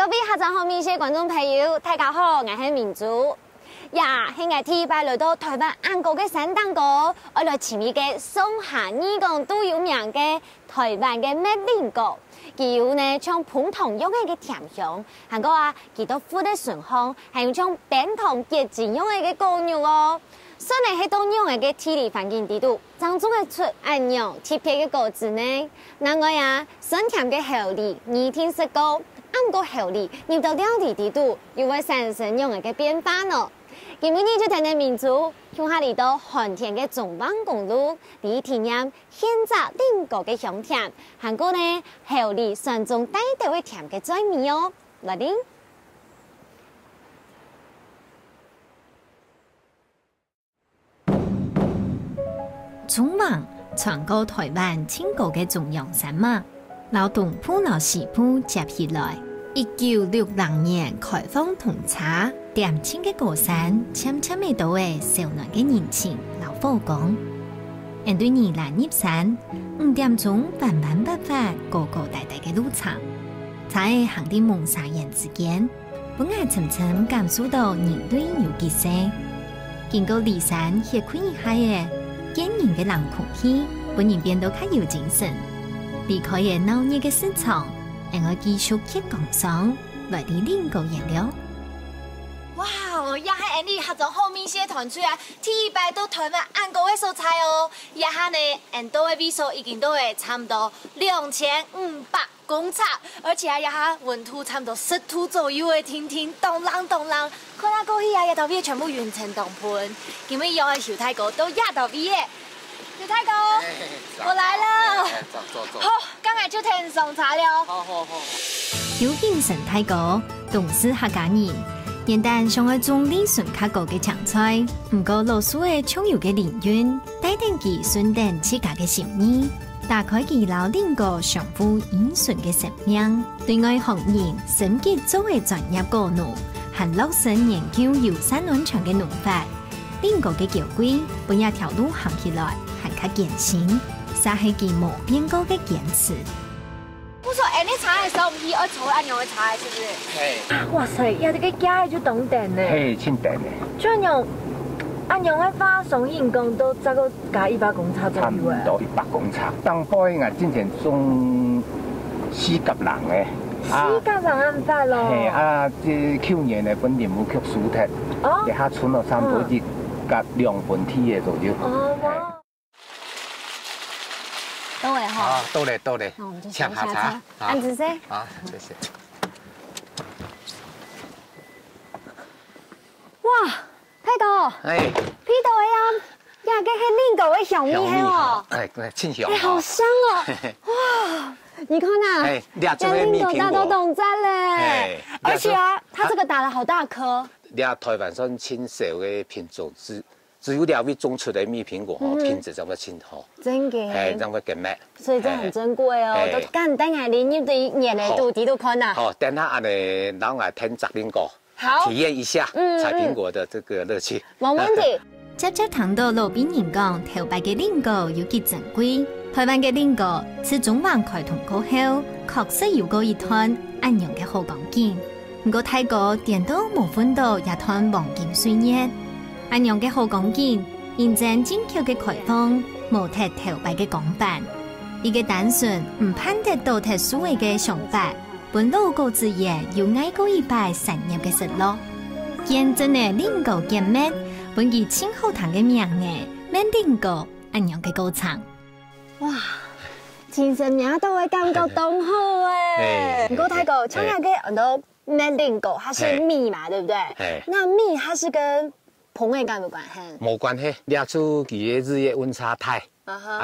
各位下载后面些观众朋友，大家好，我是明珠。呀，现在第一摆来到台湾安国的山蛋糕，我来请一个上下二港都有名的台湾的麦玲糕。佢有呢像碰糖用嘅甜香，还有啊，佢都附的醇香，还有像冰糖结晶用嘅糕肉哦。虽然喺当用嘅体力环境地度，当中嘅出安样特别嘅果子呢，另外啊，酸甜嘅口味，二天食糕。按个口味，入到料理地度，又会产生用嘅变化呢。今日就听听民族，向下嚟到寒天嘅中湾公路，嚟体验现炸另个嘅香甜，韩国呢口味酸中带调嘅甜嘅滋味哦，来听。中湾全过台湾青高嘅中央山脉。老东埔老西埔接起来，1960年开放通车，点青嘅高山，渐渐未到嘅少年嘅年轻老火工。面对二兰入山，5點鐘慢慢不發，高高大大嘅路程，在行啲蒙沙人之間，本來層層感受到人對有結識。經過離山歇困一下嘅，見人嘅冷空氣，本人變到較有精神。離開嘅鬧熱嘅市場，讓我繼續去港上，來啲另個燃料。哇！也係你合作後面些團出來，第一擺到台灣安國嘅蔬菜哦。也係呢，安到嘅位數已經都係差唔多2500公尺，而且也係溫度差唔多10度左右嘅天天凍冷凍冷。看下過去啊，也到尾全部完成凍盤，因為有嘅小太哥都也到尾嘅。小太哥，我來了。走。好，剛才就聽送茶了。好。有精神太高，懂事客家人。現但上海中理順較高嘅長菜，唔過老蘇嘅充油嘅靈韻，帶定佢順定自家嘅心意，打開佢老另個相互依順嘅生命。對外行人審結作為專業果農，還落實研究友善安全嘅農法，另個嘅橋軌本一條路行起來。較艱辛，但係佢冇變過嘅堅持。我說，你茶嘅時候唔係愛炒安樣嘅茶，是不是？係。哇塞，有啲嘅家就懂電呢。係，清電呢。就安樣嘅花送人工都差個加100公尺左右啊。差唔多100公尺。當輩我之前種4甲人嘅。4甲人咁快咯。係啊，即去年嘅本年冇曲樹鐵，一下存咗差唔多一甲2分鐵嘅左右。哦。都會哈。啊，到嘞。那我們就搶下茶。安子先。好，謝謝。哇，太哥。哎。呢度呀，呀，嘅係另個嘅小米係喎。哎，清香。好香哦。哇，你看呐，哎，兩種嘅蜜蘋果。大都懂讚嘞。而且啊，它這個打得好大顆。兩台灣算清少嘅品種只有2位種出的蜜蘋果品質咁樣清好，真嘅，係咁樣嘅咩？所以真係很珍貴哦。都簡單係你入啲年嚟到地度看啊。好，等下安尼讓我聽摘蘋果，體驗一下採蘋果的這個樂趣。冇問題。接聽到路邊人講，頭擺嘅菱角有幾珍貴。台灣嘅菱角自中環開通過後，確實有過一段安樣嘅好光景。不過泰國點都冇分到一段黃金歲月。安樣嘅好光景，現正精巧嘅開放，無踢頭擺嘅講法，一個單純唔攀得到踢所謂嘅想法，本路過之夜要挨過一擺深入嘅失落，見真嘅另個見面，本以清好聽嘅名嘅，免另個安樣嘅歌唱。哇，精神名都會感覺當好誒。不過泰國唱下嘅很多免另個，它是米嘛，對不對？那米它是跟膨嘅有冇關係？冇關係，掠出佢嘅日夜溫差態，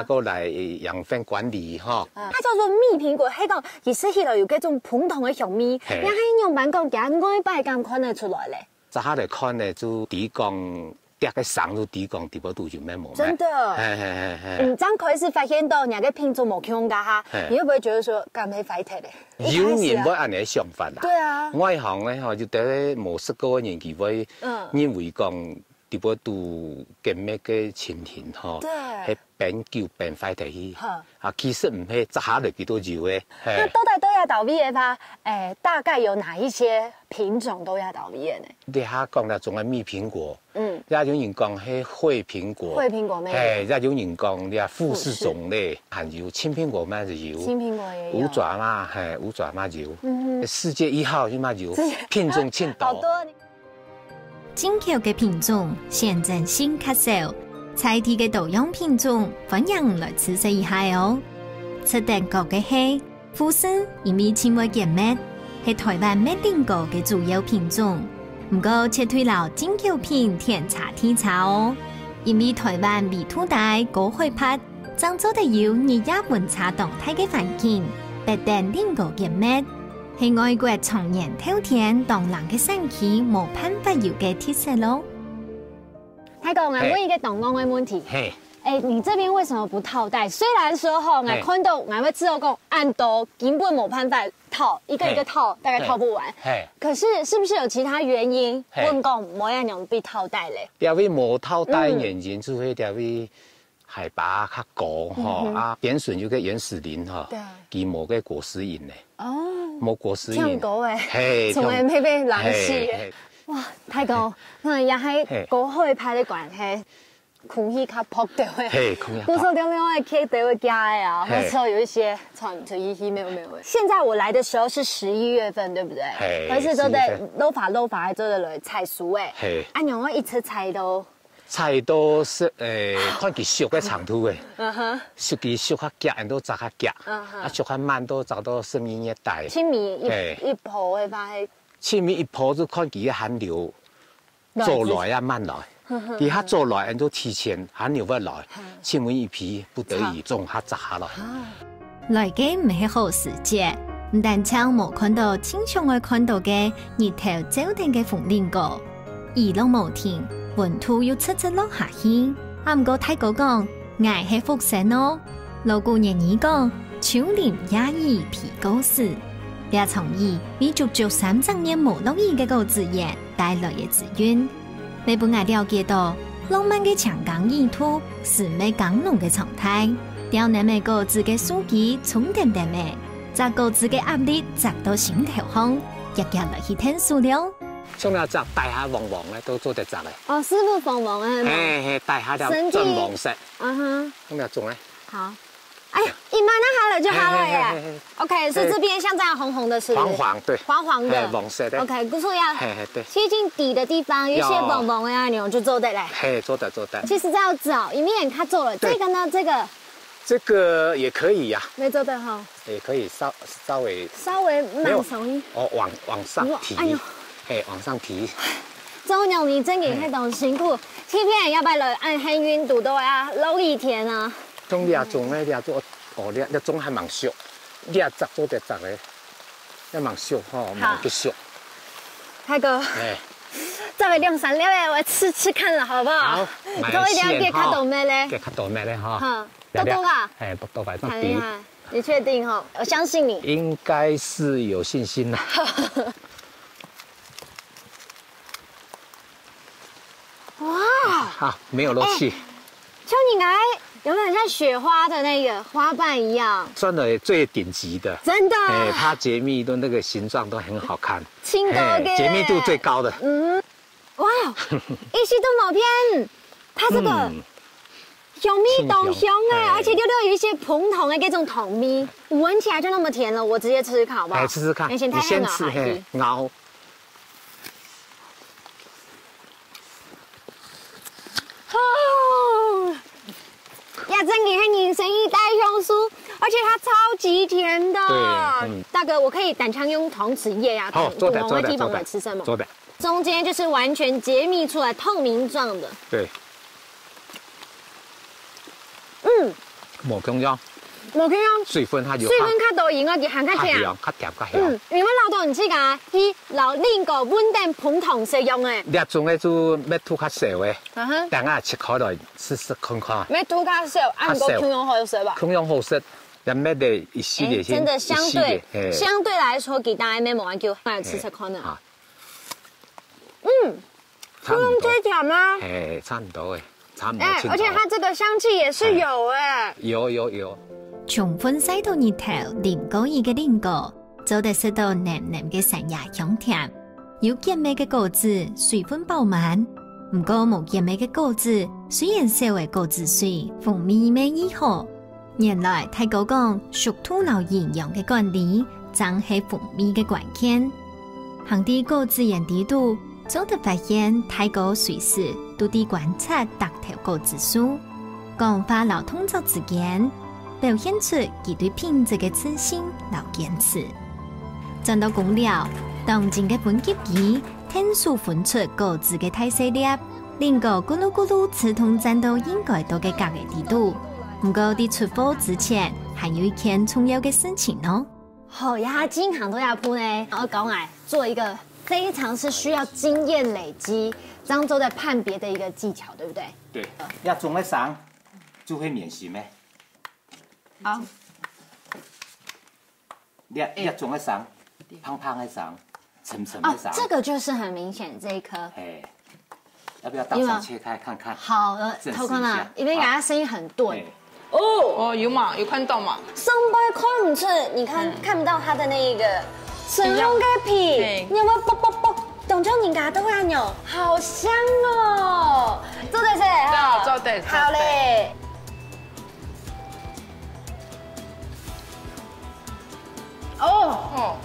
過來養分管理哈。它叫做蜜蘋果，係講其實佢度有嗰種普通嘅小米，但係用版講嘅外擺咁看得出來咧。再下來看呢，就底講跌個上就底講底部都有咩冇？真的。這樣可以是發現到人嘅品種冇強噶哈，你會不會覺得說咁係快鐵咧？有人會按你想法啦。對啊。外行咧，就對冇識過嘅人佢會認為講底部都咁咩嘅情形嗬，係變舊變快鐵去。其實唔係，再下來幾多少嘅。那到底都亚岛米的话，大概有哪一些品种豆亚岛米的呢？你遐讲了种个蜜苹果，也有人讲迄惠苹果，惠苹果咩？也有人讲你富士种类含有青苹果嘛就有，青苹果也有，五爪嘛，五爪嘛有，世界1号就嘛有，品种青岛。好多。进口嘅品种现在新较少，采地嘅多样品种欢迎来试试一下哦。出蛋糕嘅係富士，因為纖維結蜜，係台灣蜜鸭糕嘅主要品種。不過卻推流進口品甜茶天茶哦，因為台灣味土大高開發，製造得有日夜溫差動態嘅環境，白蛋鸭糕結蜜，係外國常年透天當人嘅身體無辦法有嘅特色咯。太哥，我問一個同樣嘅問題。你這邊為什麼不套袋？雖然說我看到我會知道講按多根本冇辦法套，一個一個套大概套不完。可是是不是有其他原因？問講冇人用被套袋咧？因為冇套袋原因，就係因為海拔較高啊，扁筍有個原始林佢冇個果實蠅咧。哦，冇果實蠅。聽過誒，從來未被冷死。哇，太哥，可能也係高開拍的關係。空氣較薄掉誒，不說點點會開到會驚啊，或者有一些傳出一些沒有。現在我來的時候是11月份，對不對？可是都在撈法做得來採蔬誒，按樣我一次採到是看佢熟嘅長度誒，熟佢熟較夾，人都摘較夾，啊熟較慢都摘到12月底。青米一泡嘅話係青米一泡就看佢嘅寒流做來啊慢來。佢下做來，人都提前寒流不來，青米一批不得已種下摘下來。來嘅唔係好時節，唔但唱冇看到經常會看到嘅日頭早定嘅鳳蓮果，雨攏冇停，雲土又七七落下去。唔過太哥講，捱係福神哦。老姑爺兒講，秋林壓抑皮高士，也從以你足足300年冇落雨嘅個自然帶來嘅資源。你本來了解到浪漫嘅長江意圖是美港農嘅常態，刁難美個自嘅數據充點點嘅，在個自嘅壓力砸到心頭紅，日日來去聽數了。像那摘大下黃黃咧，都做得摘咧。哦，師傅黃黃啊，大下就真黃色。咁樣種咧。好。哎呀，一慢那好了就好了耶。OK， 是這邊像這樣紅紅的，是不是？黃黃，對。黃黃的。黃色的。OK，不錯呀。對。接近底的地方，有些黃黃的呀，你就做得嘞。做得。其實這要找，一面他做了。這個呢？這個也可以呀。沒做得好。也可以稍微慢手一。哦，往上提。哎呦。往上提。周娘，你真嘅係咁辛苦，這邊要不要來按很運度都要撈一天啊？種你種咧，你做你種係蠻熟，你摘做得摘咧，一蠻熟蠻結熟。太哥，這位兩三六誒，我吃看了，好不好？好，多一點給卡到咩咧？給卡到咩咧？哈，多多啊？多塊這麼低。你確定哈？我相信你。應該是有信心啦。哇！好，沒有漏氣。就你來，有沒有像雪花的那個花瓣一樣？算的最頂級的，真的。它結蜜的那個形狀都很好看，青高嘅，結蜜度最高的。哇，一些都冇騙，它這個香蜜豆香哎，而且就有一些蓬糖的這種糖蜜，聞起來就那麼甜了。我直接吃吃看好不好？吃吃看，你先吃，咬。呀，真嘅係人生一代香酥，而且它超級甜的。對，大哥，我可以單槍用湯匙葉呀，做的，地方來吃什麼？做的。中間就是完全結蜜出來透明狀的。對。冇中央。冇中央。水分它有。水分較多，因為佢含較甜。較甜較香。因為老豆唔知㗎，佢老練個穩定膨糖使用嘅。你種嘅就咩土較少嘅，等下切開來試看看。咩土較少，按個口用好食吧？口用好食，人咩的一系列真的相對來說，給大家咩冇玩叫，來吃吃看啊。口用最甜嗎？差唔多誒，差唔多。而且它這個香氣也是有誒。有。從分西到日頭，黏高熱嘅黏過，做得食到黏黏嘅山野香甜。有健美嘅果子水分饱滿，唔過冇健美嘅果子雖然少嘅果子水，風味未依好。原來太高講屬土老營養嘅管理，正係風味嘅關鍵。行啲果子園地度，總得發現太高隨時都啲觀察特條果子樹，講花老通作之間，表現出佢對品質嘅自信老堅持。賺到公了。當前嘅分級機，天數分出果子嘅大細粒，令個咕嚕咕嚕刺痛賺到應該到嘅隔嘅地度。唔過喺出貨之前，還有一件重要嘅事情哦。好呀，經常都要鋪呢。我講來做一個非常是需要經驗累積，這樣做的判別的一個技巧，對不對？對，要種得上就會免洗咩？好。你要種得上，胖胖的上。哦，這個就是很明顯這一顆。哎，要不要當場切開看看？好的，偷看啦，因為它聲音很鈍。哦，有嘛？有看到嘛？上杯看唔出，你看不到它的那一個神龍嘅皮，你有冇啵啵啵？當中人家都會有，好香哦！做對噻，做對，好嘞。哦。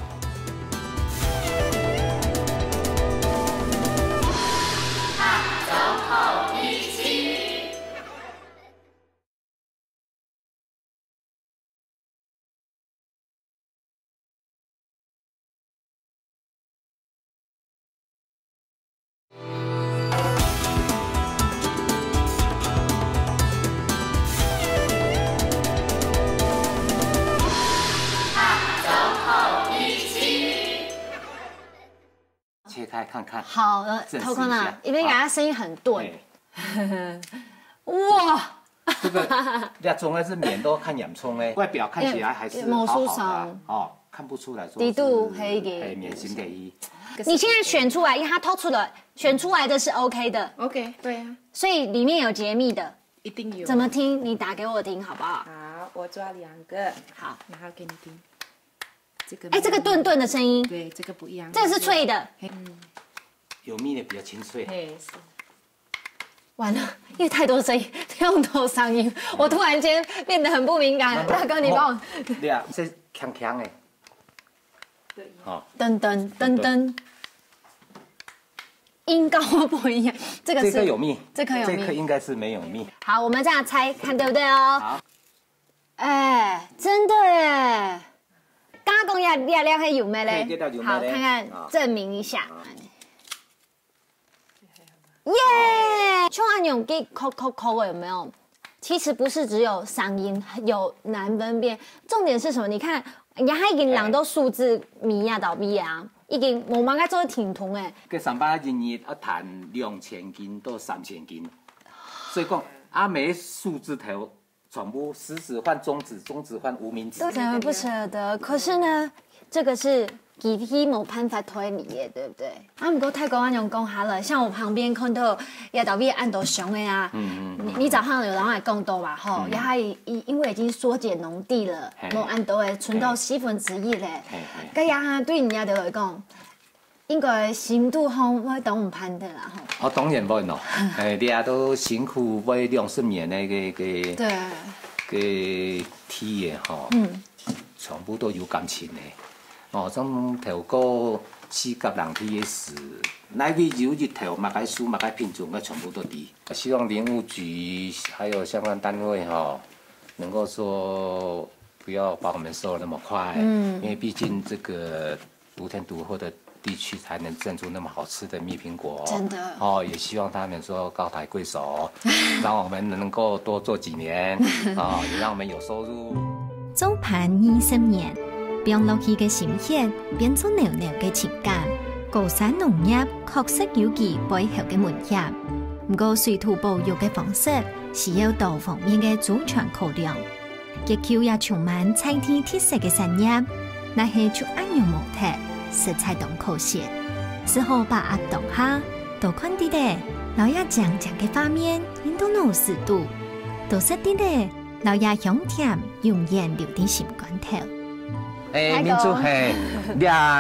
切開看看。好的，偷看啦，因為它聲音很鈍。哇！這個要種的是棉都看洋蔥嘞，外表看起來還是好好的哦，看不出來說。底度黑嘅，棉型嘅衣。你現在選出來，因為它透出了，選出來的是 OK 的。OK，對啊。所以裡面有解密的。一定有。怎麼聽？你打給我聽好不好？好，我抓兩個。好，然後給你聽。哎，這個頓頓的聲音，對，這個不一樣，這個是脆的，有蜜的比較清脆。是。完了，因為太多聲音，太多聲音，我突然間變得很不敏感。大哥，你幫我。對啊，這鏘鏘的。對。哦。噔噔噔噔。音高不一樣，這個有蜜，這顆有蜜，這顆應該是沒有蜜。好，我們這樣猜，看對不對哦？好。哎，真的耶！剛剛講要料係有咩嘞？好，看看證明一下。耶！像按用給扣有沒有？其實不是只有嗓音有難分辨，重點是什麼？你看，人家已經人都數字米啊到米啊，已經冇乜個做挺痛誒。佢上班一日要彈2000斤到3000斤，所以講阿美數字頭。全部食指換中指，中指換無名指，真的不捨得。可是呢，這個是具體冇辦法推理嘅，對不對？啊，不過泰國按用講下了，像我旁邊看到也到尾按到熊的呀。你早上有人來講到吧？吼，也係因為已經縮減農地了，冇按到誒，存到1/4咧。咁呀，對人家嚟講，應該深度方我當唔判的啦，吼。我當然唔咯，你也都辛苦為20年嘅對嘅體嘅吼，全部都有感情嘅。哦，咁頭個4甲人體嘅事，那位有日頭嘛該輸嘛該品種嘅全部都低。希望林務局還有相關單位哈，能夠說不要把我們收得那麼快，因為畢竟這個獨田獨厚的地區才能種出那麼好吃的蜜蘋果，真的哦，也希望他們說高抬貴手，讓我們能夠多做幾年，啊，也讓我們有收入。做盤20年，讓落去嘅心血變出濃濃嘅情感。高山農業確實有其背後嘅門險，不過水土保育嘅方式是有多方面嘅周全考量，結構也充滿菜地特色嘅產業，那係就按用模特。食材當可惜，只好把握當下，多看啲咧，老爺醬嘅畫面引到60度，多食啲咧，老爺香甜，永遠留啲心肝頭。民族嘿，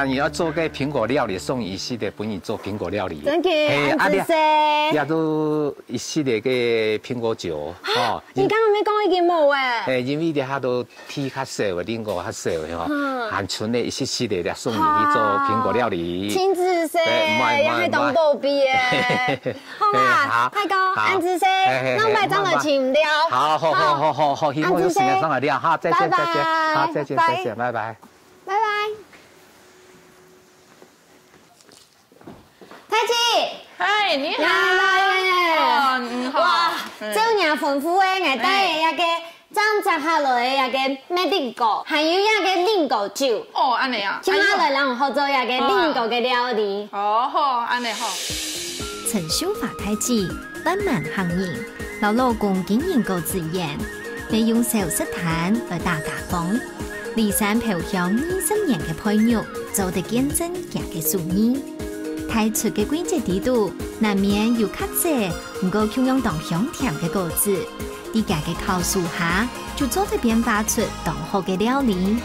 你要做个苹果料理，送一系列本你做苹果料理。真嘅，安子生。也都一系列嘅苹果酒。哦，你刚刚没讲已经冇诶。因为啲下都天较少，恁个较少吼，含存的一系列的送你去做苹果料理。亲子生，也系当宝贝诶。好嘛，太高，安子生，那我买张了请掉。好，希望有时间上来聊。好，再见，好，再见，拜拜。拜拜，太姐，嗨，你好，哦，你好，哇，做娘吩咐的，我带的那个长摘下来的那个麦丁果，还有那个菱果酒。哦，安尼啊，接下来让我合作那个菱果的料理。哦，好，安尼好。陈秀华太子温满行业，老公经营够自然，利用小食摊来打假风。離山飄香20年嘅配肉，做得見證人嘅屬意。太出嘅季節地度，難免有卡蔗，唔過卻用當香甜嘅果子。啲家嘅烤樹下，就做得變化出當好嘅料理。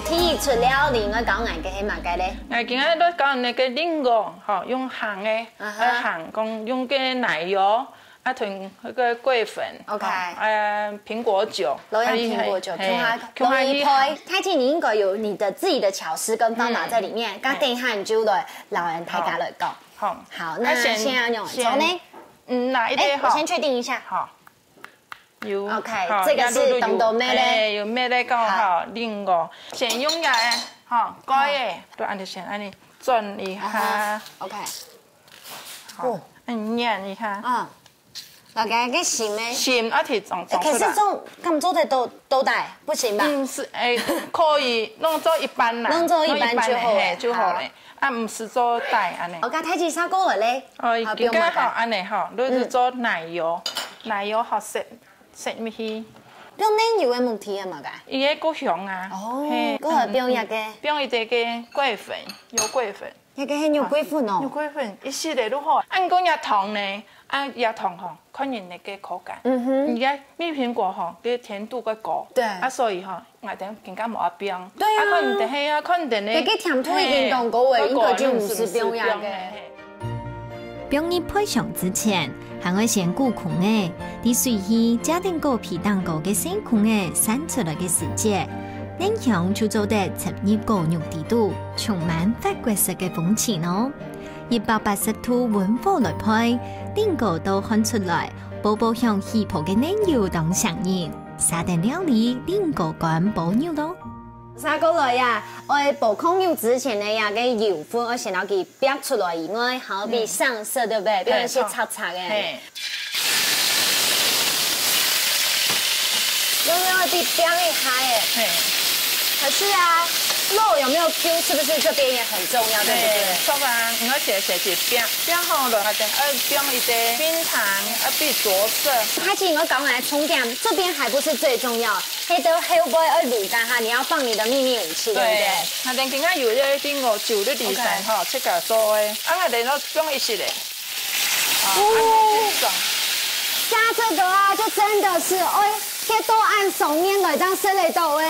提出料理，我講硬嘅係乜嘅咧？我今日都講那個菱果，吼，用鹹嘅，鹹講用嘅奶油。同那個桂粉 ，OK， 蘋果酒，老樣蘋果酒，用一配。太姐，你應該有你的自己的巧思跟方法在裡面。咁等一下你就來老人太家來講。好，那先要用什麼呢？哪一啲好？我先確定一下。好，有 OK， 這個是當到咩咧？有咩咧？講好，菱果，先用嘅，好，蓋嘅，都按住先，按你轉一下。OK， 好，捏一下。大家嘅鹹咧，鹹一條裝出來。可是咁做的都帶，不行吧？是可以弄做一般啦，弄做一般就好咧。唔是做帶安尼。我家太子啥過來咧？而家好安尼好，你是做奶油，奶油好食咪去。用奶油嘅問題啊嘛，噶。伊個夠香啊。哦，嗰個用一個。用一個桂粉，有桂粉。一個係有桂粉哦。有桂粉，一系列都好。按講一糖呢？也糖吼，看人嘅口感。而家蜜蘋果吼，啲甜度個高。對。所以吼，我哋更加冇阿冰。對啊。可能係啊，可能咧。你嘅甜度已經當高嘅，應該就唔是冰呀嘅。冰你配上之前，還會先顧空誒，啲水氣加定個皮蛋糕嘅細空誒散出來嘅時節，影響就做得插入個肉地度，充滿法國式嘅風情哦。180度溫火來配，菱果都看出來，寶寶向起泡嘅奶油當上癮，沙丁料理菱果乾保牛咯。啥過來呀？我爆控油之前呢，呀個油分我先要給煸出來以外，好比上色對不對？變成些擦擦嘅。有沒有比煸一下誒？可是啊，肉有沒有 Q？ 是不是這邊也很重要，對不對？當然，我寫煸好了，我哋煸一啲冰糖，必着色。太姐，我講來重點，這邊還不是最重要，黑的黑不會滷乾哈？你要放你的秘密武器，對不對？我哋今日有一啲我酒的底材哈，出個做嘅，我哋都煸一系列。加這個啊，就真的是這都按手捏來當生嚟豆誒，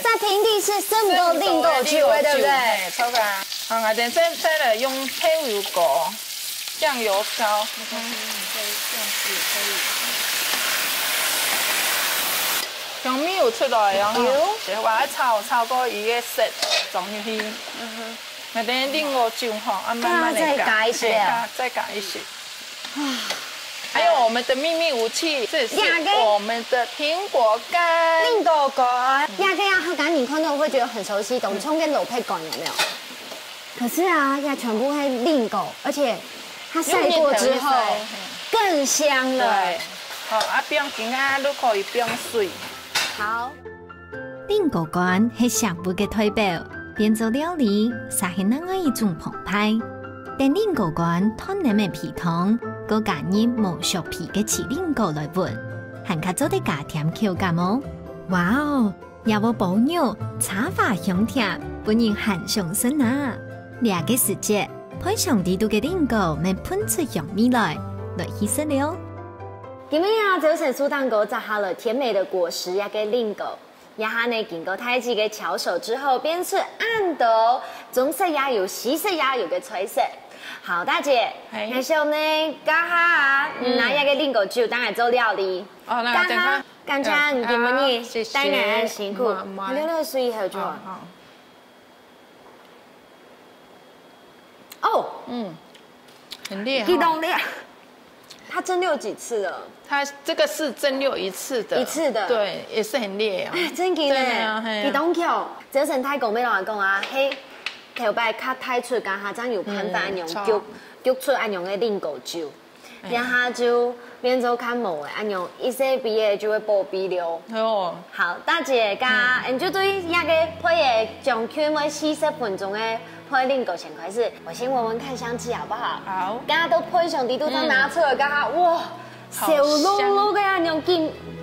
在平地是生個菱果酒誒，對不對？錯噶，我哋再來用黑油果、醬油膏，用米油出來哦，我炒過伊個色裝入去，我哋菱果酒哈，慢慢嚟加一些，再加一些。還有我們的秘密武器，這是我們的蘋果乾。菱果乾，亞個呀，剛你看到會覺得很熟悉，董蔥跟柳配乾有沒有？可是啊，呀，全部係菱果，而且它曬過之後更香了。對，好，冰今仔都可以冰水。好。菱果乾係食物嘅代表，變做料理，實係另外一種澎湃。但菱果乾湯裡面皮湯。個加入無削皮嘅麒麟果來換，還卡做啲加甜口感哦。哇哦，有個保牛茶花香甜，本人很上身啊！呢個時節，配上地度嘅菱果，咪噴出香味來起食了。今日啊，早晨蘇蛋糕摘下了甜美的果實，也個菱果。然后呢，經過太極嘅巧手之後，變出暗豆、棕色也有、西色也有嘅菜色。好，大姐，那時候呢，家下拿一個lingo個酒，當然做料理。哦，那等下，剛才你點麼呢？謝謝，當然辛苦。6歲後做。哦，很厲害。激動的。他蒸餾幾次了？他這個是蒸餾一次的，對，也是很烈啊。真嘅咧，激動橋，早晨太講咩話講啊？嘿，頭擺較太出，家下真有辦法用焗出安用嘅lingo酒，然後就變做較無嘅，安用一些比嘅就會保比了。哦，好，大姐家，你就對一個配嘅將圈為40分鐘嘅。配lingo先開始，我先聞聞看香氣好不好？好。剛剛都配上啲都當拿出來，剛剛哇，小嚕嚕嘅啊，用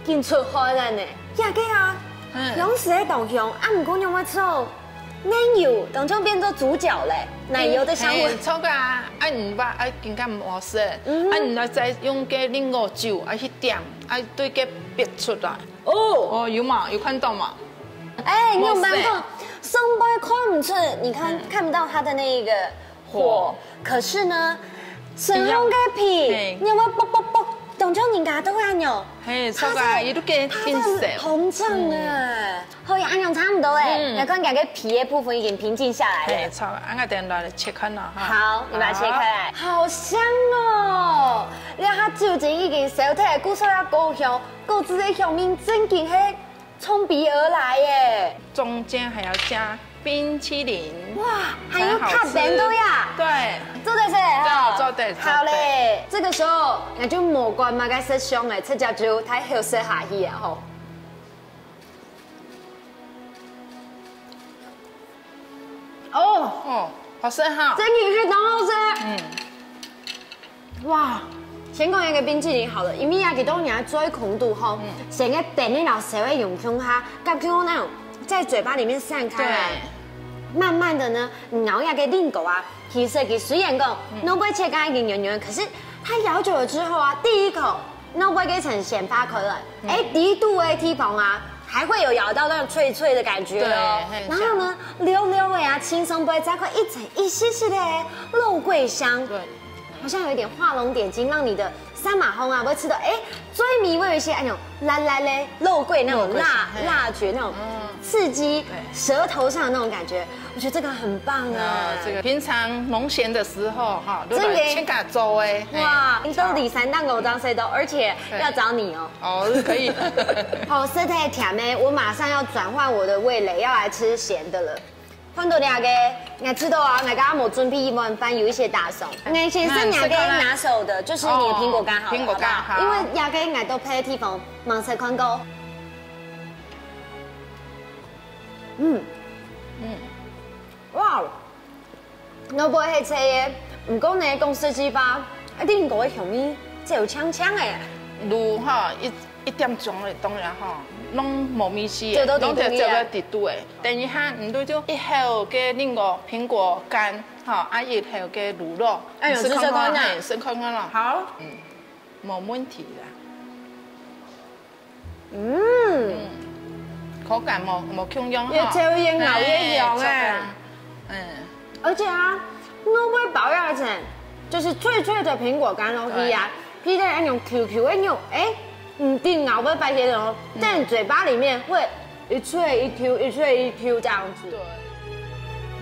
見出汗嘅呢。呀個啊，用時喺稻香，啊唔過用乜做奶油，當中變做主角咧，奶油的香味。錯個啊，啊唔把啊更加模式，啊唔再用個lingo酒啊去點，啊對個逼出來。哦，有嘛？有看到嘛？哎，你有辦法。松杯看不出，你看不到它的那個火，可是呢，生烘嘅皮，你有冇啵啵啵？當中人家都會按鈕，嘿，錯個，伊都幾膨脹啊！好，按鈕差唔多誒，要看嗰個皮嘅部分已經平靜下來了。嘿，錯個，按個電來切開啦，好，你把它切開來，好香哦！然後酒精已經燒退，古時候要高香，果汁嘅香味真勁係。衝鼻而來耶！中間還要加冰淇淋，哇，還有塔餅都呀！對，做得出來哈！做得好嘞，這個時候那就莫怪嘛個色香誒，赤椒就太好食下去啊吼！哦，好食哈！真嘅係當好食，哇！先講一個冰淇淋好了，因為也幾多人做空肚後，成個餅呢老師會用胸哈，感覺那種在嘴巴裡面散開來，慢慢的呢，咬一個lingo啊，其實佢雖然講腦杯切開一點圓圓，可是它咬久了之後啊，第一口腦杯給呈現發開了，第度的地方啊，還會有咬到那種脆脆的感覺哦。然後呢，溜溜的啊，輕鬆不會再開一層一絲絲的肉桂香。對。好像有一點畫龍點睛，讓你的三馬烘啊，會吃到最迷味有一些那種辣辣的肉桂那種辣覺那種刺激舌頭上的那種感覺，我覺得這個很棒啊！這個平常農閒的時候哈，都來請家做哎。哇，你都第3檔5檔誰都，而且要找你哦。哦，可以。好，色太甜呢，我馬上要轉換我的味蕾，要來吃鹹的了。看到兩個，我知道啊，我剛剛冇準備一碗飯，有一些大餸。我先生兩個拿手的，就是你的蘋果乾好了，蘋果乾好，因為兩個我都配地方，盲食看過。哇，我不會吃嘅，唔過你公司之法，一定嗰個香味就嗆嗆嘅。如哈一點鐘的當然哈。弄冇米絲，弄就做個地度誒。等一下，你都就一口嘅那個蘋果乾，哈，啊一口嘅乳酪，試看看啦，試看看啦。好，冇問題啦。口感冇強樣哈。越嚼越咬越香誒。而且啊，我會保養成就是脆脆的蘋果乾咯，皮啊，皮在那種 QQ 的那種，唔定咬不白些的哦，在你嘴巴裡面會一脆一 Q， 一脆一 Q 這樣子。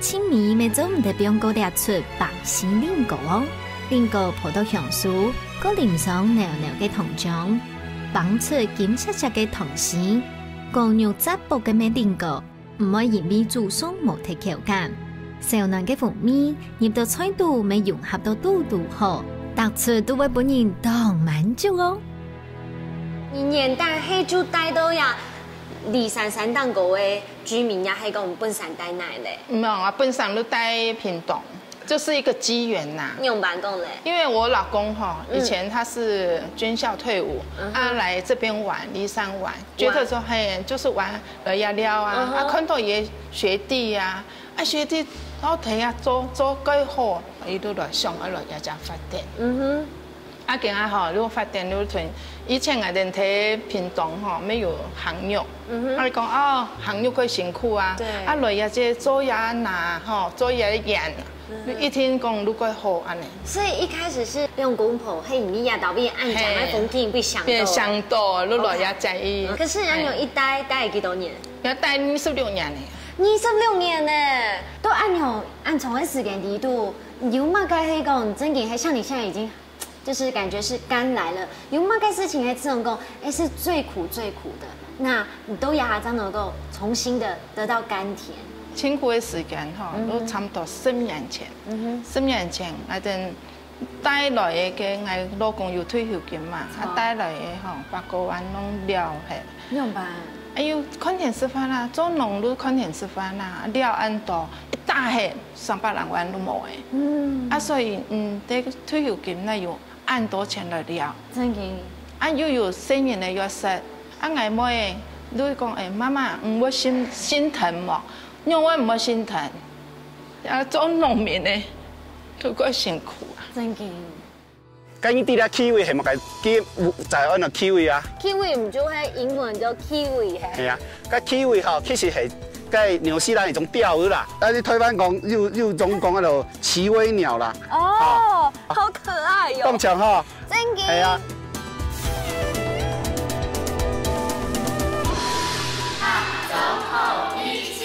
青米咪做唔得邊個列出白絲lingo哦，lingo葡萄香酥，個淋上濃濃嘅糖漿，綁出金色色嘅糖絲，個肉質薄嘅咩lingo，唔可以因為煮鬆冇睇口感，sau濃嘅風味入到菜度咪融合到肚肚好，突出都會本人當滿足哦。年代係就帶到呀，2、3檔個嘅居民呀，係講本山帶來嘞。沒有啊，本山都帶屏東，就是一個機緣呐。你用辦公嘞？因為我老公哈，以前他是軍校退伍，來這邊玩，離山玩，覺得說嘿，就是玩呀料啊，看到也學弟呀，學弟好睇啊，做幾好，伊都來上來家發展。啊，今下吼，如发展如屯，以前我哋睇屏东吼没有hàng肉，啊，你讲哦，hàng肉佢辛苦啊，啊，来呀这做呀拿吼，做呀盐，一天讲如果好安尼。所以一开始是用公婆黑米呀，倒闭按讲来风景不想变想多，如来呀在意。可是人有一待了几多年？要待26年呢。26年呢，都按从的时间地度，有嘛该黑讲，真嘅，像你现在已经，就是感觉是肝来了，有嘛该事情还这种讲，是最苦的，那你都要才能够重新的得到甘甜。辛苦的时间哈，都差不多10年前，10年前我哋带来的个我老公有退休金嘛，带来的吼8个万拢了嘿。明白。哎呦，看电视饭啦，做农路看电视饭啦，了安多一大黑300万都冇诶。所以这个退休金呢有按多钱来了。真嘅。又有4年的约瑟，我妹你讲妈妈唔会心疼冇，因为我唔会心疼。做农民的都够辛苦啊。真嘅。咁呢啲咧 kiwi 係咪就係按照 kiwi 啊 ？kiwi 唔就係英文叫 kiwi 係。係啊，咁 kiwi 嗬，其實係喺紐西蘭一種釣魚啦。但係台灣講又種講喺度刺蝟鳥啦。哦，好可愛喲。當場嗬。真嘅。係啊。總後一起。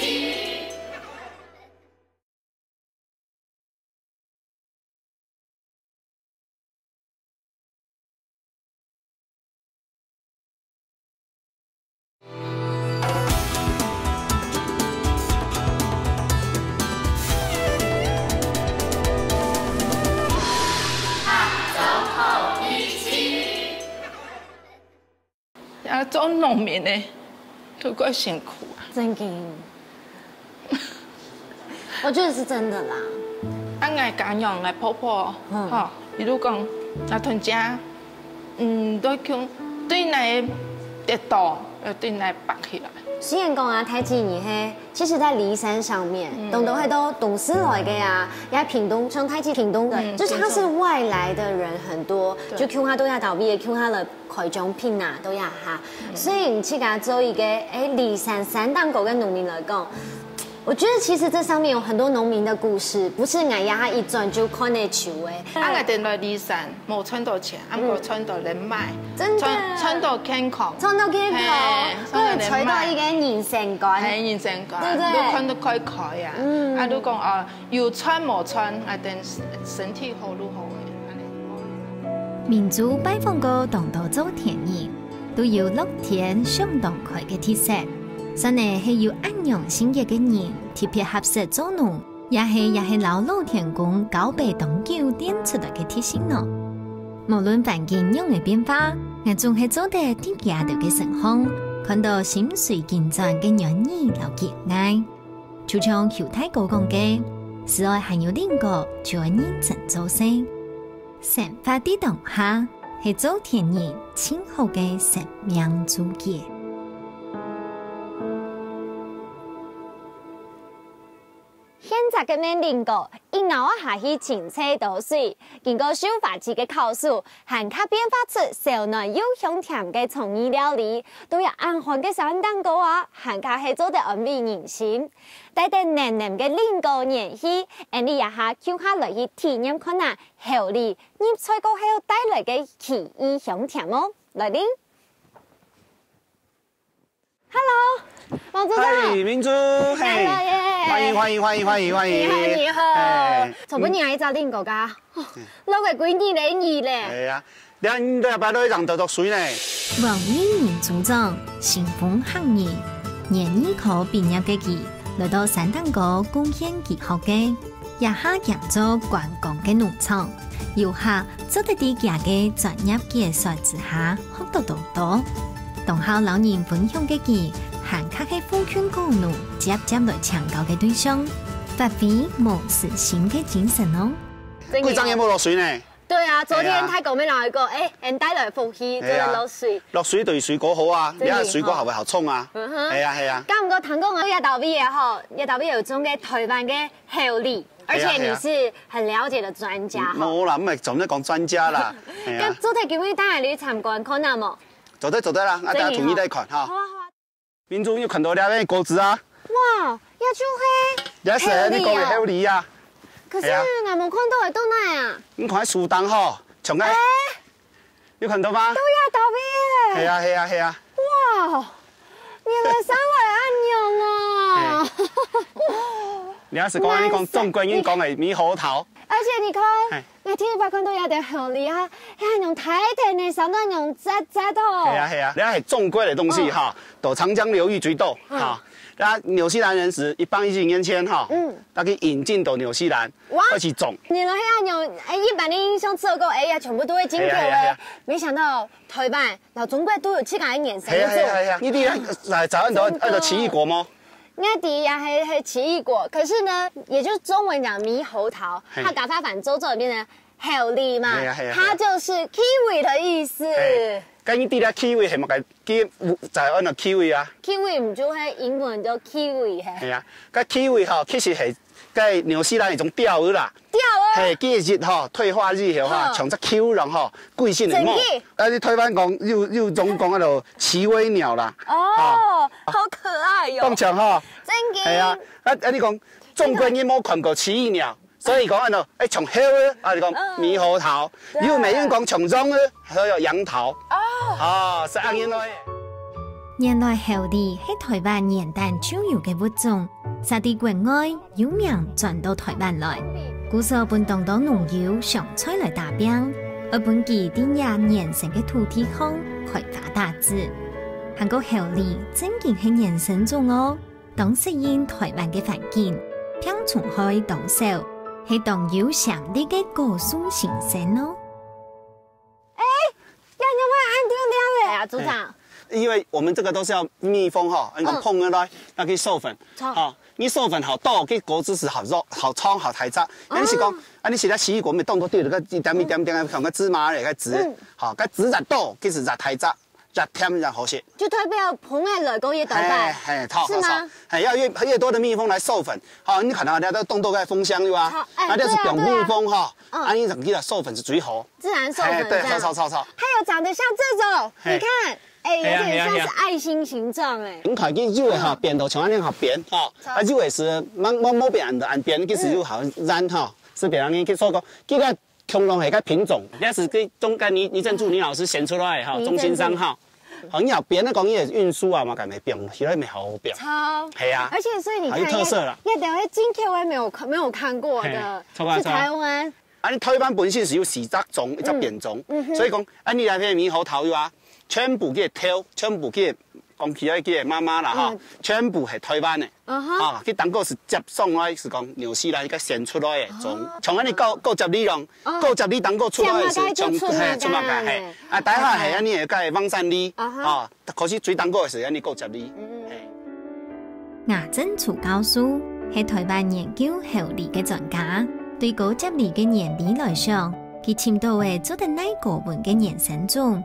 做农民的都够辛苦啊！真嘅，我觉得是真的啦。我家养我婆婆，吼，比如讲，屯家，都讲对内跌倒，对内拔起来。虽然讲啊，台积你嘿，其实在梨山上面，都会都董事来的呀，也屏东，像台积屏东的，就是他是外来的人很多，就 Q 他都要倒闭，Q 他的开奖品啊都要哈，所以你去给他做一个梨山3档狗跟农民来讲。我觉得其实这上面有很多农民的故事，不是俺丫一转就看得出诶。我哋来梨山冇赚到钱，冇赚到人脉，真的赚到健康，赚到健康，跟赚到一个人生观，系人生观，对不对？都看得开开啊！都讲哦，有穿冇穿，啊，等身体好如好诶。民族拜访过同道做田野，都有乐天相当开嘅特色。真係係要安養性格嘅人，特別合適做農，也係老老田公交俾當久點出來嘅特性咯。無論環境樣嘅變化，我仲係做得啲家頭嘅成功，看到心水競爭嘅願意留結愛。就像喬太哥講嘅，是愛還有另個就係認真做事，生活啲當下係做田人親好嘅生命主結。现在嘅面临过，一熬啊下去清澈倒水，经过修法器嘅考试，含卡变化出小嫩又香甜嘅创意料理，都有安寒嘅3档糕啊，含卡系做得安慰人心。带着黏黏嘅菱糕年气，你也下叫下来去体验看下后里腌菜糕后带来嘅奇异香甜哦，来拎。Hello。王组长，嗨，明珠，来了耶！歡迎，你好，從本年係走啲國家，老嘅幾年嚟二咧。係啊，你都入擺到一場讀水呢。王英年組長新豐行業，年醫科畢業嘅佢，來到3檔糕貢獻佢學嘅，也下營造觀光嘅農場，遊客做得啲家嘅專業介紹之下，學到多。同校老人分享嘅佢。韓客嘅風圈高奴接來搶救嘅對象，發揮無私心嘅精神哦。貴章有冇落水呢？對啊，昨天太講咩來個？人帶來福氣，真係落水。落水對水果好啊，因為水果係會好沖啊。係啊。咁唔過談講我一道味嘢嗬，一道味有種嘅台灣嘅後里。而且你是很了解的专家。冇啦，唔係做咩講專家啦。咁主題叫咩？等下你參觀看下冇？走得啦，大家統一來看哈。好啊。民眾有看到兩個果子啊。哇，要出黑。也是，你講嘅好理啊。可是我冇看到會到哪啊？你看樹檔吼，從嗰，有看到嗎？都要倒閉嘅。係啊。哇，原來三位安用啊！你要是講你講中國人講嘅獼猴桃。而且你看，我聽白看到有點好厲害，係用太甜嘅，上到用扎頭。係啊，你係中國嘅東西哈，到長江流域最多哈。那紐西蘭人是110年前哈，大概引進到紐西蘭，開始種。原來係用一般的印象只有個呀，全部都係進口嘅。沒想到台灣、中國都有這樣嘅眼神。係啊，呢啲來找按照奇異果麼？我哋也係奇異果，可是呢，也就是中文講獼猴桃，它打發反周變成猴梨嘛，它就是 kiwi 的意思。咁呢啲咧 kiwi 係咪嘅？就係按照 kiwi 啊。kiwi 唔就係英文叫 kiwi 係。係啊，個 kiwi 吼其實係喺紐西蘭一種釣魚啦。釣魚。係季節吼退化日後吼，從只 Q 人吼貴姓嚟摸。你台灣講又種講喺度刺蝟鳥啦。哦，好可愛喲。當場吼。真嘅。係啊，你講中國人冇看過刺蝟鳥。所以講喺度，從猴啊，你講獼猴桃，又美人講從中咧，還有楊桃。哦，是咁樣來。原來猴梨係台灣元旦主要嘅物種，撒啲國外有名傳到台灣來。古時候本當到農友上菜來打餅，而本期啲也年成嘅土地康開發大致。韓國猴梨真正係年生種哦，當適應台灣嘅環境，並從開當手。係當有上啲嘅果樹形成咯。有冇按掉掉嘅啊，組長？因為我們這個都是要密封哈，你講碰咗來，那可以授粉。好，你授粉好多，cái果子是好肉、好倉、好太雜。你是講，你現在奇異果咪當到掉咗個一點嘅，像個芝麻嚟個籽，好，個籽越多，其實越太雜。越甜越好食，就代表碰嘅來講越多吧？是嗎？要越多的蜜蜂來授粉，好，你看到人家都凍到個蜂箱對吧？那就是用蜜蜂哈，安尼整體的授粉是最好。自然授粉，對，炒。還有長得像這種，你看，有點像是愛心形狀誒。你看見肉哈，扁頭像安尼好扁哈，肉也是冇扁的，按扁其實就好軟哈，是別人你去說過，這個恐龍係個品種，也是跟中間倪正柱倪老師選出來哈，中心商哈。很有別，那講嘢運輸啊嘛，咁咪變，其實咪好變。超。係啊。而且所以你看，有特色啦。一條喺進口我沒有看過的，是台灣。你台灣本身是有4隻種，一隻變種，所以講，你那片獼猴桃啊，全部嘅挑，全部嘅講起來嘅媽媽啦哈，全部係台灣嘅。啊，佢當個是接送來是講紐西蘭一個選出來嘅種，從安尼90里用，90里當個出來是從出馬界係，啊，大下係安尼個網山里，啊，可是最當個是安尼90里。牙珍楚教授係台灣研究猴梨嘅專家，對90里嘅年梨來講，佢簽到嘅做得乃個本嘅原生種，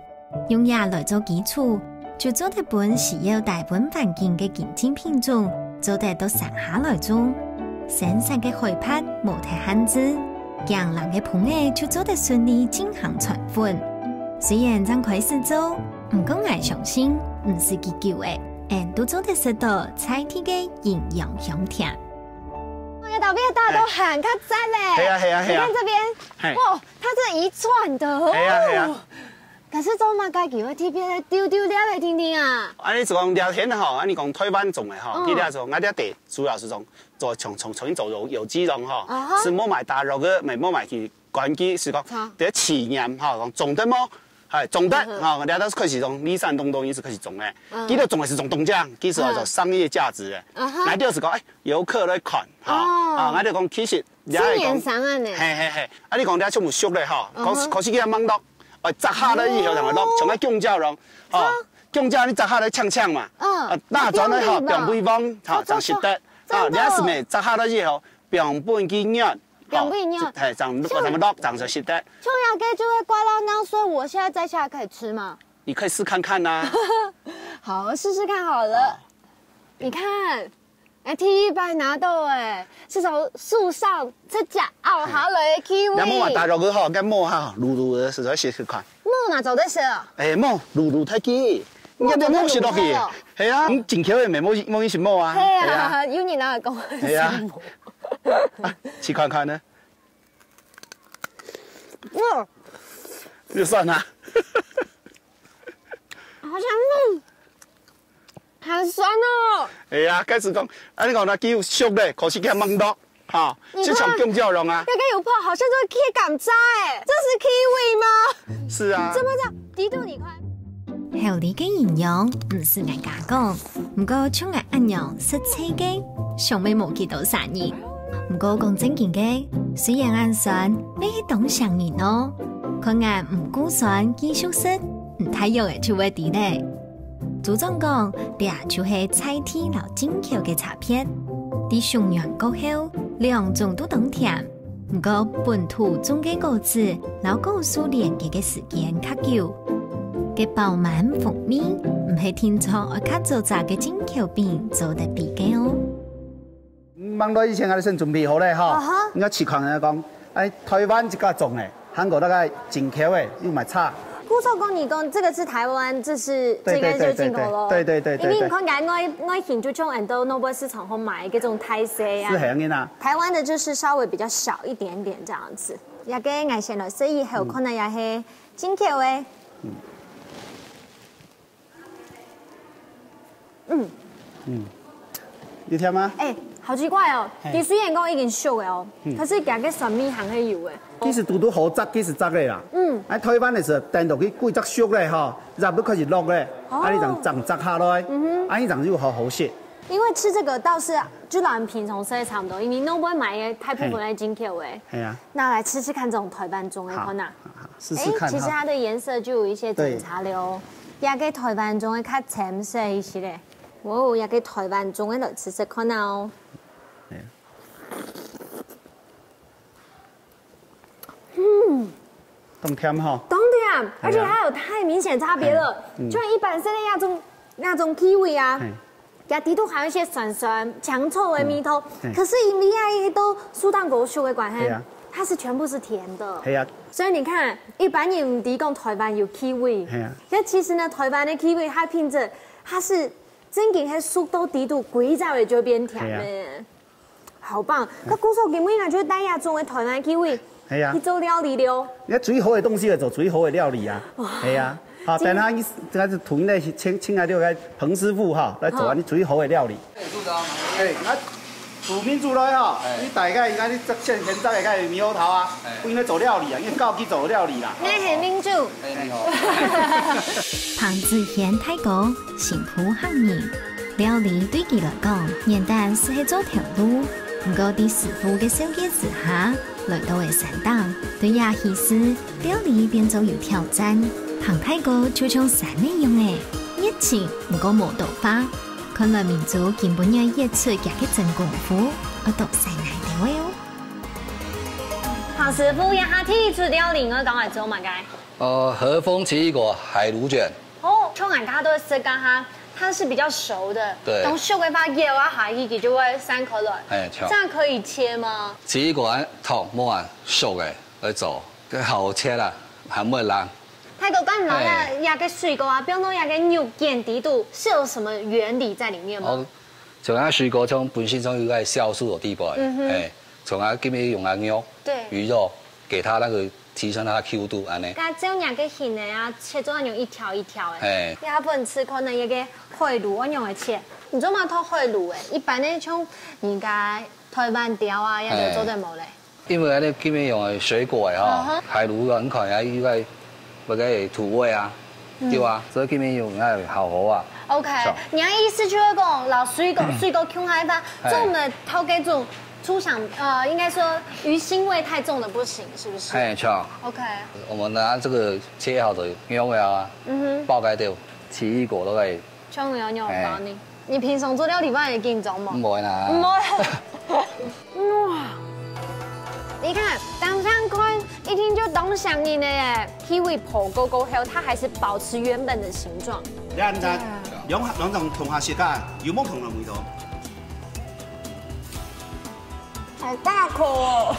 用牙來做基礎，就做得本是有大本環境嘅競爭品種。做得到山下來種，生產嘅開發無太限制，讓人嘅碰藝就做得順利進行傳粉。雖然剛開始做，唔過我相信唔是結構嘅，都做得食到菜體嘅營養香甜。我嘅豆邊大都很卡讚咧，係啊，你看這邊，哇，它這一串的，係啊。可是做乜解叫我貼邊丟了嚟聽聽啊？你就講聊天吼，你講台灣種的吼，佢哋做，我哋地主要是做重新做有機農吼，是冇買大肉嘅，咪冇買去關機，是講啲企業吼，講種得冇，係種得吼，我哋都開始種，李山東也是開始種嘅，佢哋種嘅是種東江，其實係做商業價值嘅，我哋是講遊客來看，我哋講其實，新年上啊你，係，你講啲全部熟咧吼，可是佢網絡。摘下來以後同埋落，從個姜椒咯，姜椒你摘下來嗆嘛，那種咧吼變微風，就食得，你係咪摘下來以後變本雞肉，係怎麼落，這樣就食得。蔥芽雞就會掛到那，所以我現在摘下來可以吃嗎？你可以試看看啦。好，試試看好了。你看，第一摆拿到诶，是从树上这只咬下来的 kiwi。那么大肉个吼，跟摸哈，露露的实在是去看。摸哪做得食？摸露露太基，你要摸食落去。系啊，你真巧的咪摸是摸啊。系啊，有人哪讲？系啊。去看看呢。哇，就算啦。好像好酸哦！系啊，开始讲，你讲那叫熟嘞，可是叫懵到，哈，这场更叫容啊。那个有泡，好像这个 K 感渣哎，这是 kiwi 吗？是啊。怎么讲？低度你看。合理嘅营养唔是硬假讲，不过像我一样食菜嘅，尚未冇幾多生意。不過講正經嘅，雖然按算你係當上人咯，佢按唔估算繼續食，唔太用嘅就會啲咧。組長講，啲就係菜體老精巧嘅差別，啲上揚過後，兩種都當甜。不過本土種嘅果子，老果樹連結嘅時間較久，嘅飽滿豐美，唔係天窗而較做雜嘅精巧餅做得比嘅哦。忙到以前，我哋先準備好咧，哈。應該市場人講，台灣一家種嘅，韓國那個進口嘅，又買差。顧少公，你講這個是台灣，這應該就是進口咯。對。因為你看緊我現就從很多諾貝市場後買嗰種泰式啊。是係咁啊。台灣的就是稍微比較小一點點這樣子，也個外線來，所以後可能也係進口嘅。你聽嗎？好奇怪哦！佢雖然講已經熟嘅哦，可是夾個酸味還係有嘅。其實拄好雜，其實雜嘅啦。喺台灣嘅時候，訂到佢幾隻熟咧，嗬，入都開始落咧，你就雜下來，你就要好食。因為吃這個倒是就老人平常吃差唔多，因為你都唔會買嘅太部分係進口嘅。係啊。那來吃吃看這種台灣種嘅可能。試試看。其實它的顏色就有一些檢查了，也個台灣種嘅較淺色一些咧。哦，也個台灣種嘅來吃吃看哦。懂甜哈？懂甜，而且它有太明顯差別了。就像一般是那種 kiwi 啊，也底度還有一些酸酸、強臭的味道。可是因為那都蘇丹果樹的關係，它是全部是甜的。係啊。所以你看，一般人唔提講台灣有 kiwi，但其實呢，台灣的 kiwi 它品質，它是真正喺蘇都底度鬼早就變甜的。好棒！那顧少基本上就是大亞種的台灣 kiwi。係啊，去做料理了。你最好的東西就做最好的料理啊。係啊，好，等下你這個團咧請來這個彭師傅哈來做你最好的料理。那煮面煮來哈，你大概應該你現在應該獼猴頭啊，不應該做料理啊，因為高級做料理啦。你係民主。彭子賢太高，幸福行業，料理對佢來講，簡單是係做條路，不過啲師傅嘅手藝之下。來到嘅山檔，對亞希斯料理變做有挑戰。彭太哥就像山一樣嘅熱情，唔過冇到花。看來民族根本要熱出嘅真功夫，我都犀利啲喎。彭師傅，亞希出料理我講嚟做乜嘅？和風奇異果海鱸卷。哦，像俺家都是講哈。它是比較熟的，對。等熟嘅話，咬啊下一就會散開來。這樣可以切嗎？奇異果按頭冇按熟嘅來做，佢好切啦，還唔會爛。太哥剛才講個水果啊，比如講個牛腱底度是有什麼原理在裡面嗎？像啊水果從本身上有個酵素的地步，從啊今日用啊肉、魚肉給它那個。提升它的 Q 度，安尼。咁這樣個形的啊，切做那種一條一條的。你下本吃可能一個回爐，我用來切。你做嘛套回爐誒？一般呢像人家台灣條啊，一就做得冇咧。因為你今日用的水果誒吼，海鱸很快啊，依個嗰個土味啊，對啊，所以今日用係好好啊。OK，你嘅意思就是講老水果控開法，做的套嗰種。出想應該說魚腥味太重的不行，是不是？哎，錯。OK。我們拿這個切好的牛啊，爆開掉，奇異果都可以。葱牛包呢？你平常做料理飯會緊張嗎？唔會啦。唔會。哇！你看，當上看一聽就懂上癮的耶 ，kiwi 破過後，它還是保持原本的形狀。兩種同下食噶，有冇同樣味道？好大口哦！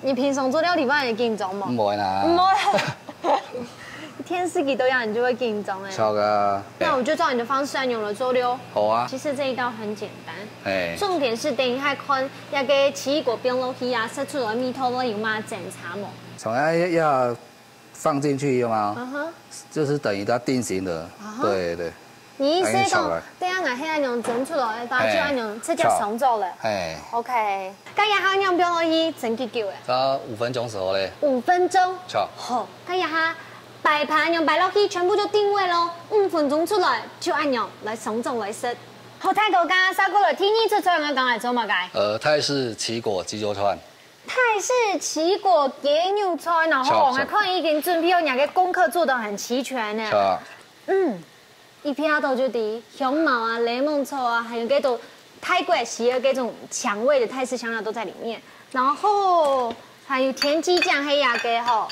你平常做料理饭会紧张吗？唔會啦，唔會。天時地都要，你就會緊張哎。錯噶。那我就照你的方式按用了做咯。好啊。其實這一道很簡單。哎。重點是等一下看那個奇異果變落去啊，塞出來米頭有嘛檢查嘛。從要放進去嘛，就是等於它定型的。對對。你意思講，等下黑暗用整出來，然後就按用直接上做了。哎。OK。咁然後用變落去整幾久誒？差5分鐘時候咧。5分鐘。錯。好，咁然後擺盤用擺落去，全部就定位咯。5分鐘出來就按用來上做來食。好，泰國家燒過來天意出菜，我講嚟做乜嘅？泰式奇果雞肉串。泰式奇果雞肉串，然後我看已經準備有兩個功課做得很齊全呢。錯。一片頭就啲香茅啊、檸檬草啊，還有這種泰國式的這種香味的泰式香料都在裡面。然後還有甜雞醬黑牙給吼，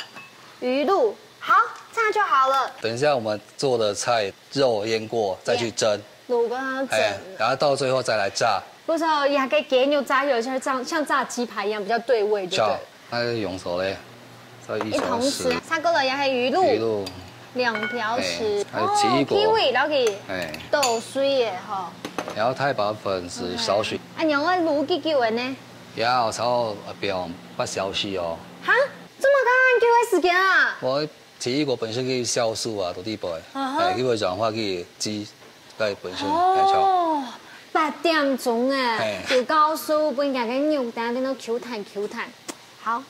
魚露，好，這樣就好了。等一下我們做的菜肉醃過再去蒸，滷跟它蒸，然後到最後再來炸。不是，牙給雞肉炸有些像炸雞排一樣比較對味，對不對？那用手嘞，再一同時，三個人也係魚露。魚露。2條匙，奇異果，kiwi，然後佢豆水嘅吼，然後太白粉是少許。用個滷幾久的呢？要炒表8小時哦。哈，這麼久的時間啊？我奇異果本身可以酵素啊，到底不？佢會轉化佢雞，佢本身哦，8點鐘誒，有酵素，本人嘅肉蛋變到 Q 彈 Q 彈，好。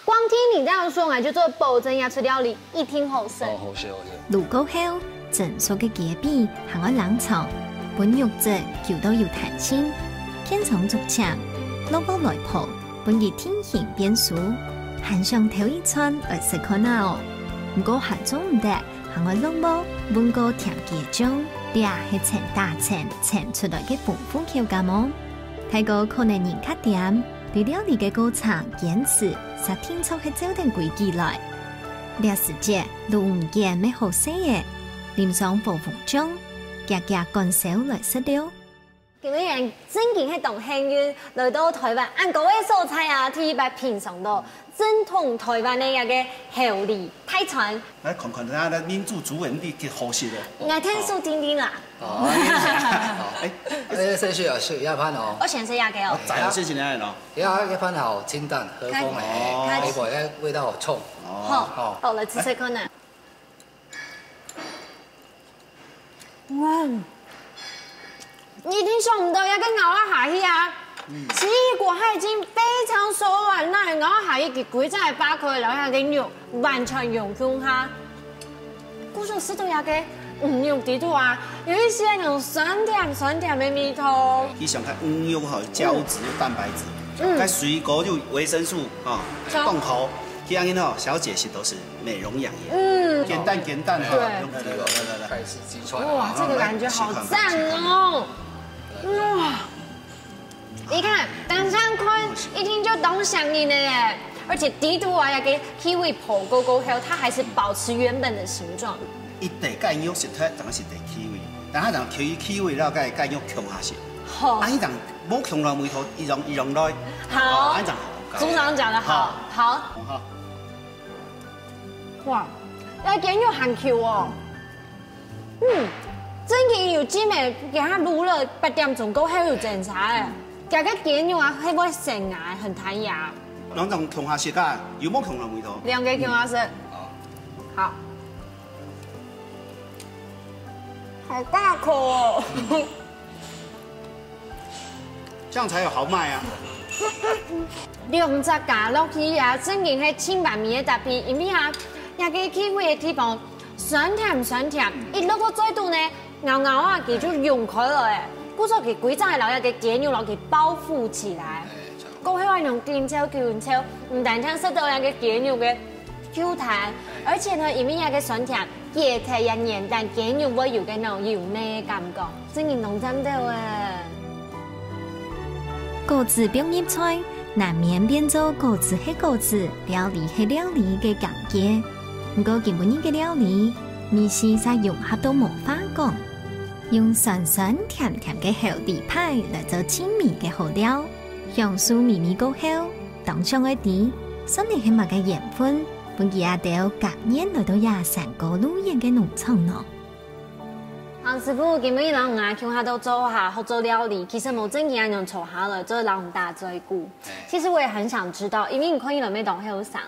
光聽你這樣說，我就做保證要出料理，一聽好食。好食好食。滷過後，整熟嘅雞髀行去冷炒，本肉質攪到有彈性，片長逐長，蘿蔔來泡，本佢天形變酥，หั่上頭一串來食看下哦。唔過หั่咗唔得，行去蘿蔔煸過甜雞醬，啲係層大層層出來嘅豐富口感哦。睇過可能人較點。對料理嘅過程堅持，實天操係照定規矩來。呢時節滷唔見咩好食嘅，淋上薄紅醬，夾夾乾手來食了。今日人真正係同幸運來到台灣，按各位素菜啊，第一擺品嘗到正統台灣嘅一個料理泰餐。來看看咱的民族主人啲嘅好食咧。我聽數聽聽啦。哦，先需要食一盤哦。我選食一個哦。再先先嚟咯。一盤好清淡和風味，呢個咧味道好重。好，好，來試試看啊。哇！你一定想唔到，一個咬一下去啊！奇異果它已經非常熟軟啦，咬一下一個鬼真係把佢留下嘅肉完全融入下。故說食到一個肉啲度啊，有一些那種酸甜的味道。伊上較有吼膠質、蛋白質，佮水果就維生素啊，凍口，這樣呢小解析都是美容養顏。簡單哈。對，泰式雞串。哇，這個感覺好讚哦！哇！你看，當上看一聽就懂想你了耶！而且底度啊，要給 kiwi 泡過後，它還是保持原本的形狀。一地蓋肉食出，當是地 kiwi，但係當 kiwi 了，蓋蓋肉強下食。好。啊，伊當冇強落梅頭，伊用來。好。安組長講得好。好。哇！要見肉很 Q 哦。真係有機會給它滷了8點鐘過後有檢查誒，加個點肉啊，係會成牙，很彈牙。兩種強下食㗎，有冇強落梅頭？2個強下食。好。好大口哦！這樣才有豪賣啊！2隻加落去啊，真係係千萬米嘅特別，因為啊，那個氣味嘅地方酸甜，一落個嘴度呢，咬啊，佢就溶開了誒。古早佢规早的老爷嘅鸡肉，然后给包覆起来。过迄款用金超、金超，唔但将食到那个鸡肉嘅 Q 弹，而且呢，里面那个酸甜，也太也黏，但鸡肉会有嘅那种油腻感觉，真係浓真到啊！果子表入菜，难免变做果子系果子，料理系料理嘅境界。不过基本嘅料理，味是才融合到无法讲。用酸酸甜甜嘅厚地派来做清味嘅好料，香酥微微过后，当上嘅底，酸嚟起码嘅盐分，本期也到隔年来到亚山高路沿嘅农场咯。黄师傅，今日人啊，叫他都做下好做料理，其实冇正经人做下了，做人大罪过。其实我也很想知道，因为你可以没懂后上，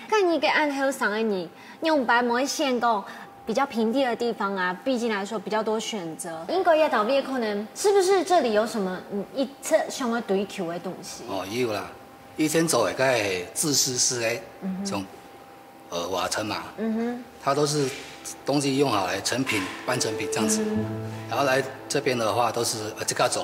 看你给按后上的你，用白毛线工。比较平地的地方啊，毕竟来说比较多选择。英国也倒闭可能是不是这里有什么一侧想要追求的东西？哦，有啦，以前做的个自私式的这种瓦城嘛，它都是东西用好来成品半成品这样子，然后来这边的话都是这个走。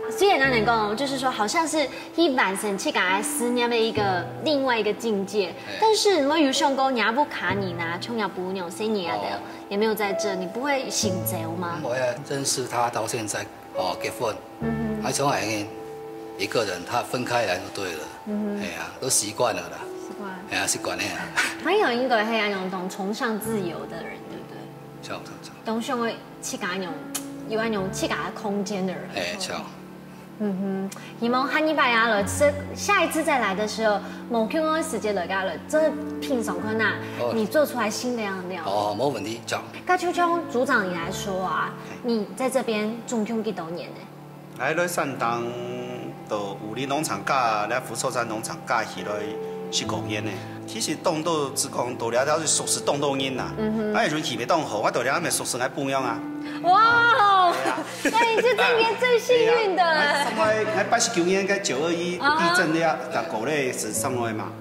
虽然能够就是说，好像是一完成去改思念的一个另外一个境界，但是我有想过，你要不卡你呢，穷要不牛谁你的，也没有在这，你不会心焦吗？我也认识他到现在结婚，还从来一个人，他分开来就对了，哎呀，都习惯了啦，习惯，哎呀，习惯了呀。还有一个黑暗那种崇尚自由的人，对不对？像，都想会去改那种有那种去改空间的人，哎，像。希望下一拜啊了，下一次再来的时候，某 Q 的时间来噶了，这品爽困难，你做出来新的样料。哦，没问题，讲。那秋秋组长你来说啊，你在这边种种几多年呢？来来山东到武林农场加来福寿山农场加起来15年呢。其实动到只讲到了都是熟食动到人啦，我迄阵去袂当好，我到了咪熟食来补养啊。哇，那你是这边最幸运的。我89年个921地震了，9咧是3月嘛。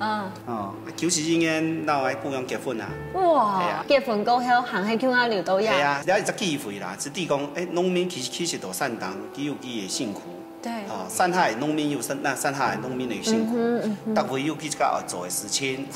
91年เรา喺补养结婚啊。哇，结婚过后行喺 Q 啊聊到呀。系啊，了就机会啦，只地讲，农民其实到山东，佢有佢嘅辛苦。对。山海农民有山海农民嘅辛苦，特别有佢家做嘅事情，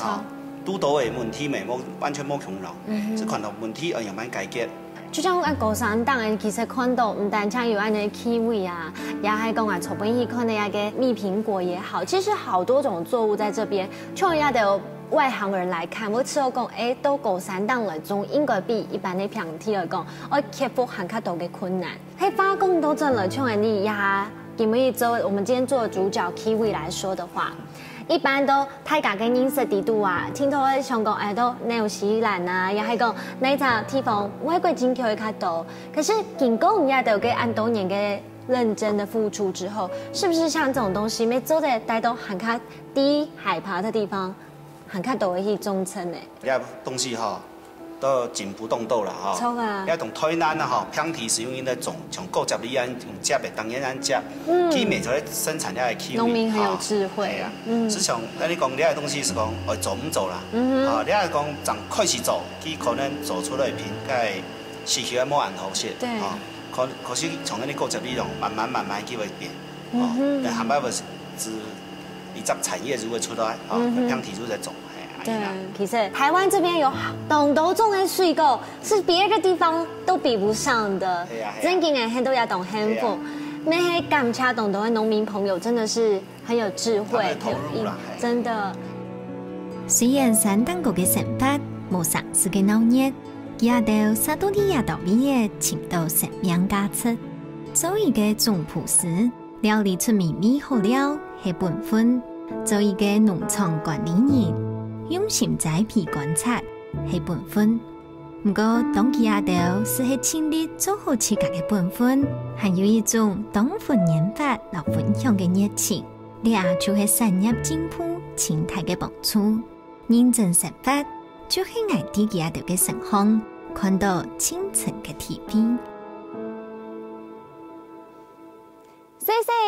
拄到嘅问题咪冇完全冇穷人，只看到问题而慢慢解决。就像按高山党的，其实看到唔单像有按的 kiwi 啊，也还讲啊，从本去看的那个蜜苹果也好，其实好多种作物在这边。从人家的外行人来看，我只有讲，都高山党来种，应该比一般的平地来讲，要克服很较多的困难。嘿，发工都真了，像人你呀，因为做我们今天做的主角 kiwi 来说的话。一般都大家嘅認識地度啊，聽到香港都紐西蘭啊，也係講呢笪地方外國進口會較多。可是經過人家都給按多年嘅認真的付出之後，是不是像這種東西，咪做在帶到很較低海拔的地方，很較多嘅去種植呢？呢東西都真不動到啦哈。錯啊！要同台南啊平地是用因在種，從古接里安用接的，當然安接，佢咪就喺生產呢個 kiwi。農民很有智慧啊。自從你講呢個東西是講我做唔做啦？你係講從開始做，佢可能做出來品，佢市區冇按好些。對。可是從你古接里用慢慢佢會變。但後尾是你這產業如果出來，平地就在種。对，其实台湾这边有懂得种的水果，是别个地方都比不上的。真经诶，很多要懂幸福。那些感谢懂得的农民朋友，真的是很有智慧，真的。虽然山东国嘅生活无上市嘅闹热，也到沙多利亚岛边嘅青岛生命价值。做一个种朴实，料理出美味好料系本分。做一个农场管理人。用心栽培观察是本分，不过当佢阿到是喺尽力做好自家嘅本分，还有一种当分研发来分享嘅热情，你也就係產業進步前提嘅幫助。認真生活，就係愛啲佢阿到嘅成功，看到清晨嘅體邊。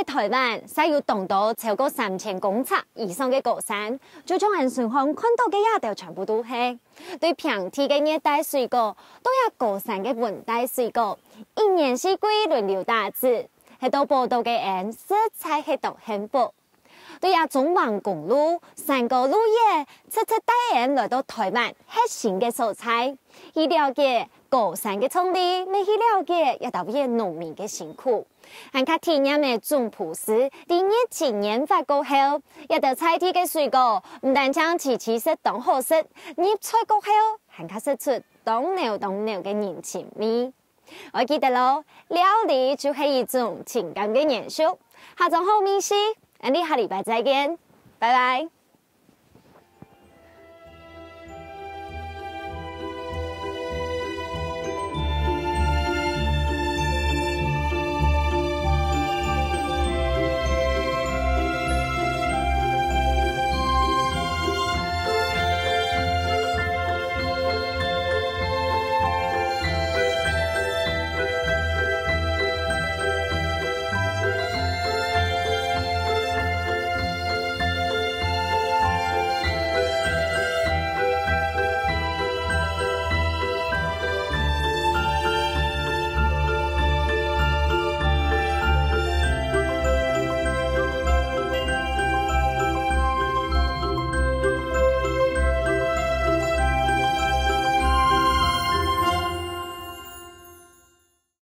台灣使要動到超過3000公尺以上嘅高山，最終人順行看到嘅一條全部都係對平地嘅熱帶水果，都有高山嘅溫帶水果，一年四季輪流打籽。喺到報道嘅人色彩喺度幸福。對啊，中橫公路、山高路野，出帶人來到台灣，係新嘅素材。去了解高山嘅創立，未去了解一道嘢農民嘅辛苦。還看體驗嘅種樸實，第二次研發過後，一道菜地嘅水果，唔但將吃食當好食，醃菜過後，還看食出當牛嘅人情味。我記得咯，料理就係一種情感嘅延續。下種好美食，我哋下禮拜再見，拜拜。